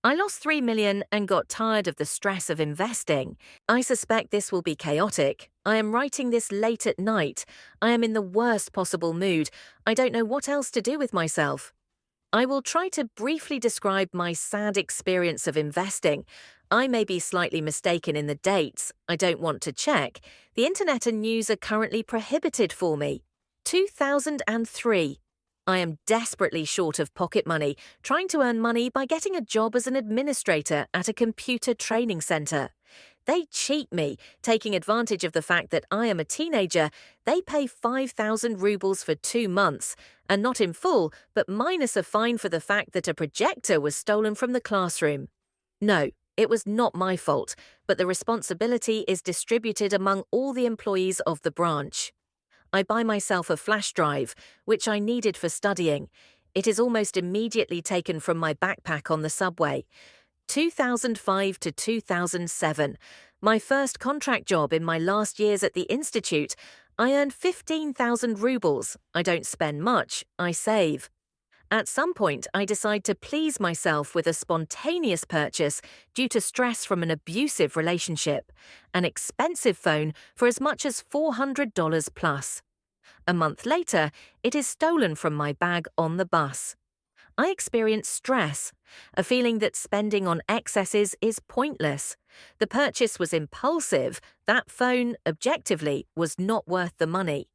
I lost 3 million and got tired of the stress of investing. I suspect this will be chaotic. I am writing this late at night. I am in the worst possible mood. I don't know what else to do with myself. I will try to briefly describe my sad experience of investing. I may be slightly mistaken in the dates. I don't want to check. The internet and news are currently prohibited for me. 2003. I am desperately short of pocket money, trying to earn money by getting a job as an administrator at a computer training center. They cheat me, taking advantage of the fact that I am a teenager. They pay 5,000 rubles for 2 months, and not in full, but minus a fine for the fact that a projector was stolen from the classroom. No, it was not my fault, but the responsibility is distributed among all the employees of the branch. I buy myself a flash drive, which I needed for studying. It is almost immediately taken from my backpack on the subway. 2005 to 2007, my first contract job in my last years at the institute, I earned 15,000 rubles. I don't spend much, I save. At some point, I decide to please myself with a spontaneous purchase due to stress from an abusive relationship, an expensive phone for as much as $400 plus. A month later, it is stolen from my bag on the bus. I experience stress, a feeling that spending on excesses is pointless. The purchase was impulsive. That phone, objectively, was not worth the money.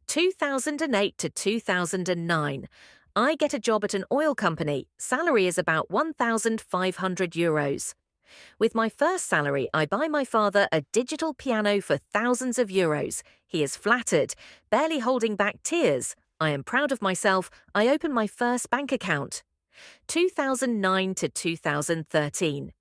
2008 to 2009. I get a job at an oil company. Salary is about 1,500 euros. With my first salary, I buy my father a digital piano for thousands of euros. He is flattered, barely holding back tears. I am proud of myself. I open my first bank account. 2009 to 2013.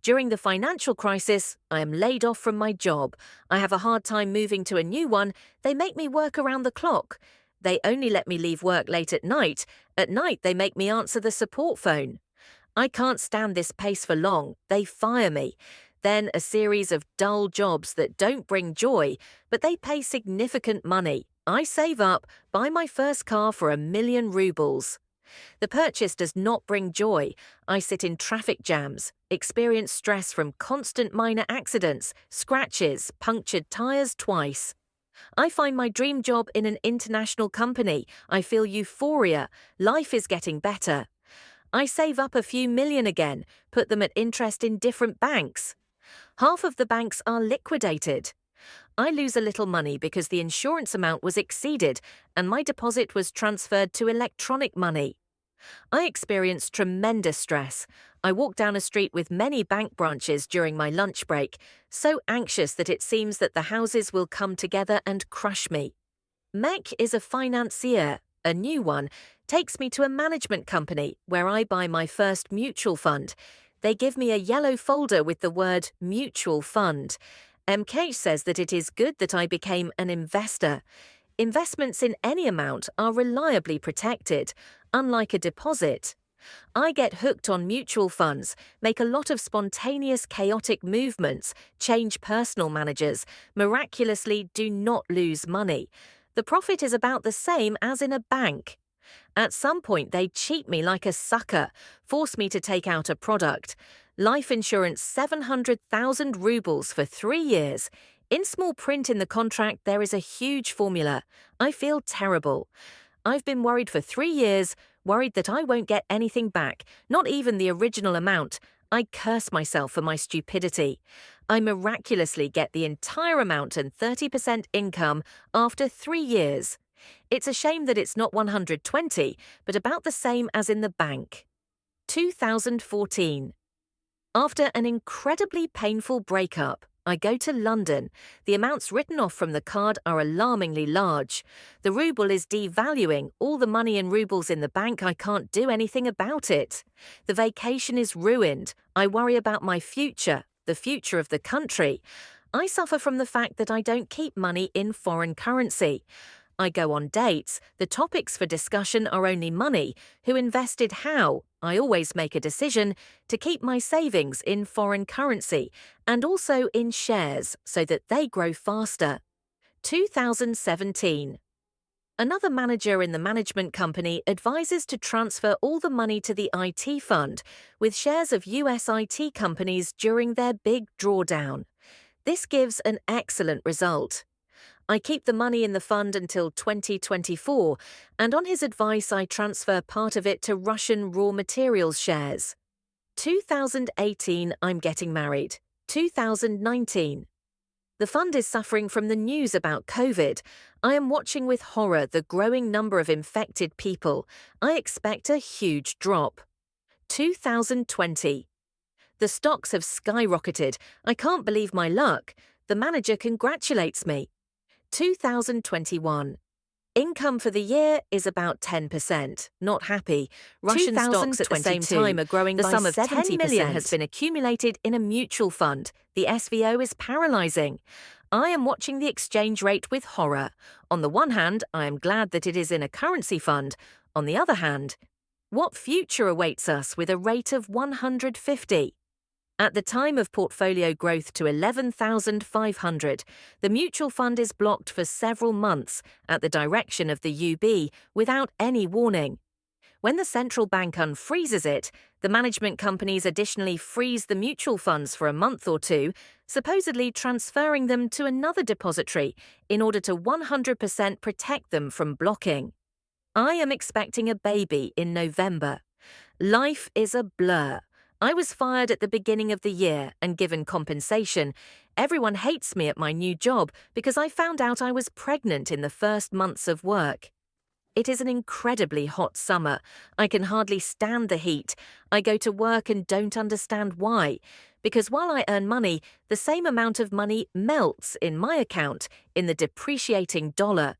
During the financial crisis, I am laid off from my job. I have a hard time moving to a new one. They make me work around the clock. They only let me leave work late at night. At night, they make me answer the support phone. I can't stand this pace for long. They fire me. Then a series of dull jobs that don't bring joy, but they pay significant money. I save up, buy my first car for 1,000,000 rubles. The purchase does not bring joy. I sit in traffic jams, experience stress from constant minor accidents, scratches, punctured tires twice. I find my dream job in an international company. I feel euphoria. Life is getting better. I save up a few million again, put them at interest in different banks. Half of the banks are liquidated. I lose a little money because the insurance amount was exceeded and my deposit was transferred to electronic money. I experience tremendous stress. I walk down a street with many bank branches during my lunch break, so anxious that it seems that the houses will come together and crush me. MEC is a financier, a new one, takes me to a management company where I buy my first mutual fund. They give me a yellow folder with the word mutual fund. MK says that it is good that I became an investor. Investments in any amount are reliably protected, unlike a deposit. I get hooked on mutual funds, make a lot of spontaneous chaotic movements, change personal managers, miraculously do not lose money. The profit is about the same as in a bank. At some point they cheat me like a sucker, force me to take out a product. Life insurance 700,000 rubles for 3 years. In small print in the contract there is a huge formula. I feel terrible. I've been worried for 3 years, worried that I won't get anything back, not even the original amount. I curse myself for my stupidity. I miraculously get the entire amount and 30% income after 3 years. It's a shame that it's not 120, but about the same as in the bank. 2014. After an incredibly painful breakup, I go to London. The amounts written off from the card are alarmingly large. The ruble is devaluing. All the money in rubles in the bank, I can't do anything about it. The vacation is ruined. I worry about my future, the future of the country. I suffer from the fact that I don't keep money in foreign currency. I go on dates. The topics for discussion are only money. Who invested how? I always make a decision to keep my savings in foreign currency and also in shares so that they grow faster. 2017. Another manager in the management company advises to transfer all the money to the IT fund with shares of US IT companies during their big drawdown. This gives an excellent result. I keep the money in the fund until 2024, and on his advice I transfer part of it to Russian raw materials shares. 2018, I'm getting married. 2019. The fund is suffering from the news about COVID. I am watching with horror the growing number of infected people. I expect a huge drop. 2020. The stocks have skyrocketed. I can't believe my luck. The manager congratulates me. 2021. Income for the year is about 10%. Not happy. Russian stocks at the same time are growing by 70%. The sum of 10 million has been accumulated in a mutual fund. The SVO is paralyzing. I am watching the exchange rate with horror. On the one hand, I am glad that it is in a currency fund. On the other hand, what future awaits us with a rate of 150? At the time of portfolio growth to 11,500, the mutual fund is blocked for several months at the direction of the UB without any warning. When the central bank unfreezes it, the management companies additionally freeze the mutual funds for a month or two, supposedly transferring them to another depository in order to 100% protect them from blocking. I am expecting a baby in November. Life is a blur. I was fired at the beginning of the year and given compensation. Everyone hates me at my new job because I found out I was pregnant in the first months of work. It is an incredibly hot summer. I can hardly stand the heat. I go to work and don't understand why. Because while I earn money, the same amount of money melts in my account in the depreciating dollar.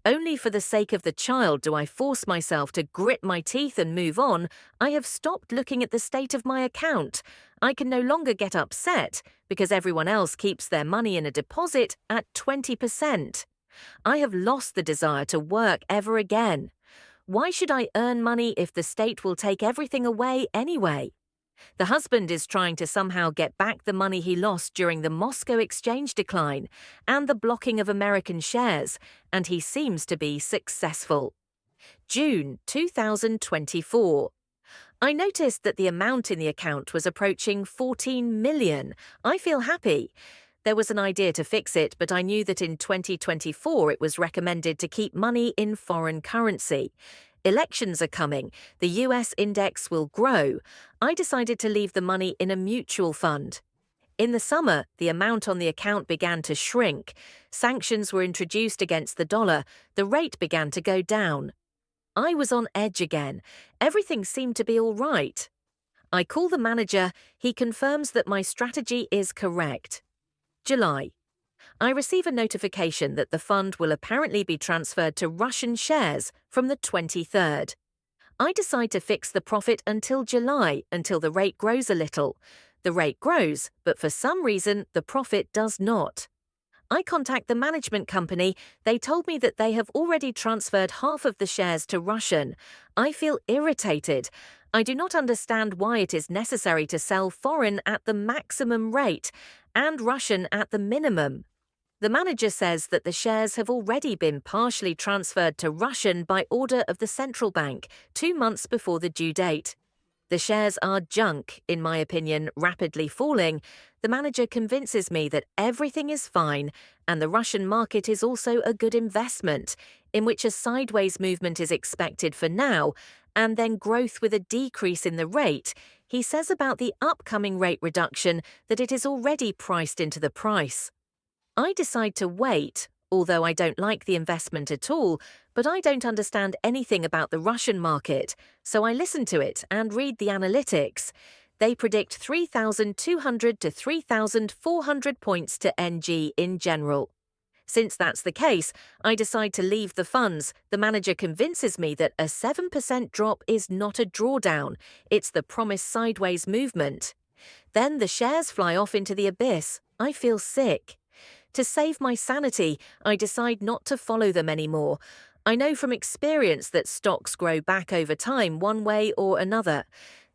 Only for the sake of the child do I force myself to grit my teeth and move on. I have stopped looking at the state of my account. I can no longer get upset because everyone else keeps their money in a deposit at 20%. I have lost the desire to work ever again. Why should I earn money if the state will take everything away anyway? The husband is trying to somehow get back the money he lost during the Moscow exchange decline and the blocking of American shares, and he seems to be successful. June 2024. I noticed that the amount in the account was approaching 14 million. I feel happy. There was an idea to fix it, but I knew that in 2024 it was recommended to keep money in foreign currency. Elections are coming. The US index will grow. I decided to leave the money in a mutual fund. In the summer, the amount on the account began to shrink. Sanctions were introduced against the dollar. The rate began to go down. I was on edge again. Everything seemed to be all right. I call the manager. He confirms that my strategy is correct. July. I receive a notification that the fund will apparently be transferred to Russian shares from the 23rd. I decide to fix the profit until July, until the rate grows a little. The rate grows, but for some reason the profit does not. I contact the management company. They told me that they have already transferred half of the shares to Russian. I feel irritated. I do not understand why it is necessary to sell foreign at the maximum rate and Russian at the minimum. The manager says that the shares have already been partially transferred to Russian by order of the central bank 2 months before the due date. The shares are junk, in my opinion, rapidly falling. The manager convinces me that everything is fine and the Russian market is also a good investment, in which a sideways movement is expected for now and then growth with a decrease in the rate. He says about the upcoming rate reduction that it is already priced into the price. I decide to wait, although I don't like the investment at all, but I don't understand anything about the Russian market, so I listen to it and read the analytics. They predict 3,200 to 3,400 points to NG in general. Since that's the case, I decide to leave the funds. The manager convinces me that a 7% drop is not a drawdown, it's the promised sideways movement. Then the shares fly off into the abyss. I feel sick. To save my sanity, I decide not to follow them anymore. I know from experience that stocks grow back over time one way or another.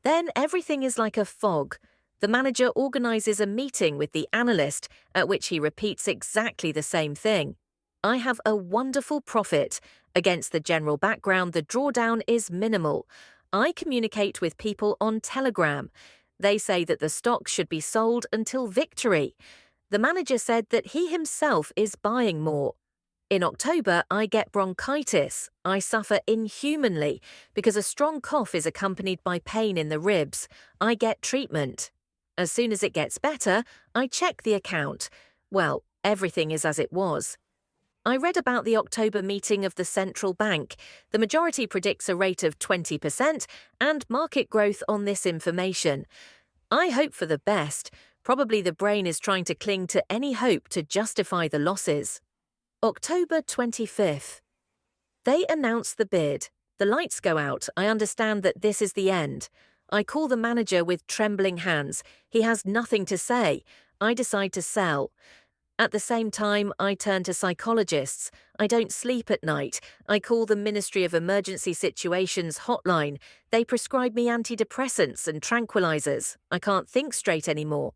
Then everything is like a fog. The manager organizes a meeting with the analyst at which he repeats exactly the same thing. I have a wonderful profit, Against the general background, the drawdown is minimal. I communicate with people on Telegram. They say that the stock should be sold until victory. The manager said that he himself is buying more. In October, I get bronchitis. I suffer inhumanly because a strong cough is accompanied by pain in the ribs. I get treatment. As soon as it gets better, I check the account. Well, everything is as it was. I read about the October meeting of the central bank. The majority predicts a rate of 20% and market growth on this information. I hope for the best. Probably the brain is trying to cling to any hope to justify the losses. October 25th. They announce the bid. The lights go out. I understand that this is the end. I call the manager with trembling hands. He has nothing to say. I decide to sell. At the same time, I turn to psychologists. I don't sleep at night. I call the Ministry of Emergency Situations hotline. They prescribe me antidepressants and tranquilizers. I can't think straight anymore.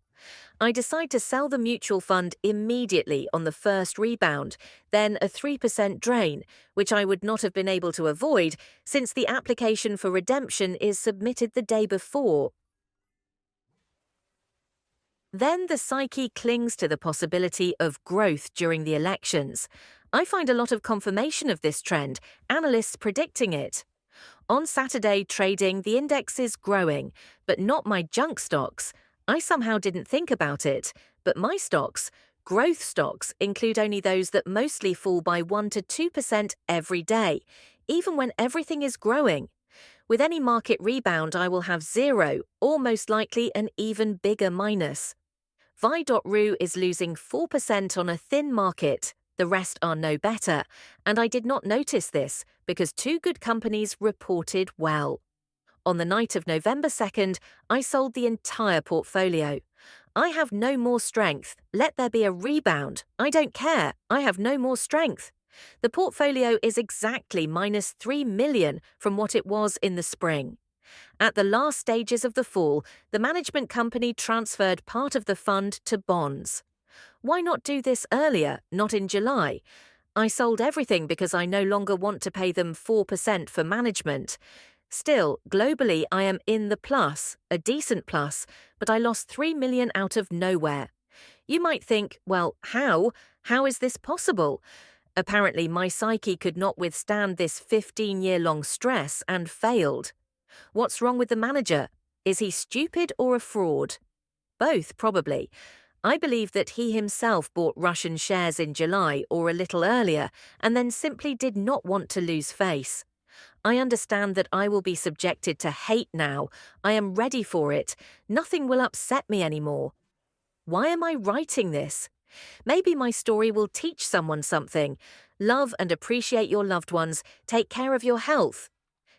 I decide to sell the mutual fund immediately on the first rebound, then a 3% drain, which I would not have been able to avoid since the application for redemption is submitted the day before. Then the psyche clings to the possibility of growth during the elections. I find a lot of confirmation of this trend, analysts predicting it. On Saturday trading, the index is growing, but not my junk stocks. I somehow didn't think about it, but my stocks, growth stocks, include only those that mostly fall by 1 to 2% every day, even when everything is growing. With any market rebound, I will have zero, or most likely an even bigger minus. Vi.ru is losing 4% on a thin market. The rest are no better, and I did not notice this because two good companies reported well. On the night of November 2nd, I sold the entire portfolio. I have no more strength. Let there be a rebound. I don't care. I have no more strength. The portfolio is exactly minus 3 million from what it was in the spring. At the last stages of the fall, the management company transferred part of the fund to bonds. Why not do this earlier, not in July? I sold everything because I no longer want to pay them 4% for management. Still, globally I am in the plus, a decent plus, but I lost 3 million out of nowhere. You might think, well, how? How is this possible? Apparently my psyche could not withstand this 15-year-long stress and failed. What's wrong with the manager? Is he stupid or a fraud? Both, probably. I believe that he himself bought Russian shares in July or a little earlier and then simply did not want to lose face. I understand that I will be subjected to hate now. I am ready for it. Nothing will upset me anymore. Why am I writing this? Maybe my story will teach someone something. Love and appreciate your loved ones. Take care of your health.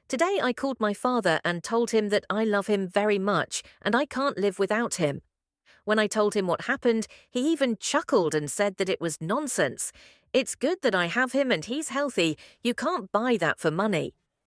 Today I called my father and told him that I love him very much and I can't live without him. When I told him what happened, he even chuckled and said that it was nonsense. It's good that I have him and he's healthy. You can't buy that for money.